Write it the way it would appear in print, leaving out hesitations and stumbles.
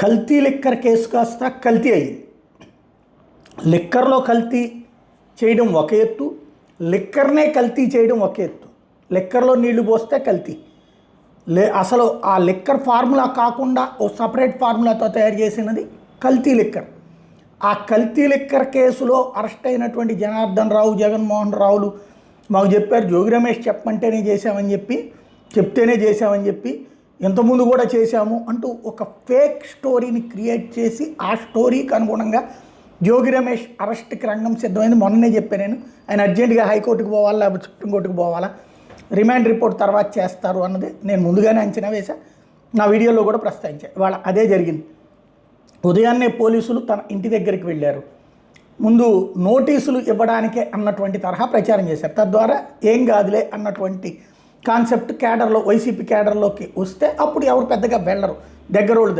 కల్తీ liquor case కాస్త కల్తీ అయ్యింది. లిక్కర్లో కల్తీ చేయడం ఒక ఎత్తు, లిక్కర్నే కల్తీ చేయడం ఒక ఎత్తు. లిక్కర్లో నీళ్లు పోస్తే కల్తీ, అసలు ఆ లిక్కర్ ఫార్ములా కాకుండా ఓ సపరేట్ ఫార్ములాతో తయారు చేసినది కల్తీ లిక్కర్. ఆ కల్తీ లిక్కర్ కేసులో అరెస్ట్ అయినటువంటి జనార్దన్ రావు, జగన్మోహన్ రావులు మాకు చెప్పారు, జోగి రమేష్ చెప్పమంటేనే చేశామని చెప్పి, చెప్తేనే చేశామని చెప్పి, ఇంతకుముందు కూడా చేశాము అంటూ ఒక ఫేక్ స్టోరీని క్రియేట్ చేసి ఆ స్టోరీకి అనుగుణంగా జోగి రమేష్ అరెస్ట్కి రంగం సిద్ధమైంది. మొన్ననే చెప్పాను నేను, ఆయన అర్జెంటుగా హైకోర్టుకు పోవాలా లేకపోతే సుప్రీంకోర్టుకు పోవాలా, రిమాండ్ రిపోర్ట్ తర్వాత చేస్తారు అన్నది నేను ముందుగానే అంచనా వేశా, నా వీడియోలో కూడా ప్రస్తావించాను. ఇవాళ అదే జరిగింది. ఉదయాన్నే పోలీసులు తన ఇంటి దగ్గరికి వెళ్ళారు. ముందు నోటీసులు ఇవ్వడానికే అన్నటువంటి తరహా ప్రచారం చేశారు. తద్వారా ఏం కాదులే అన్నటువంటి కాన్సెప్ట్ క్యాడర్లో, వైసీపీ క్యాడర్లోకి వస్తే అప్పుడు ఎవరు పెద్దగా వెళ్ళరు, దగ్గరోళ్ళు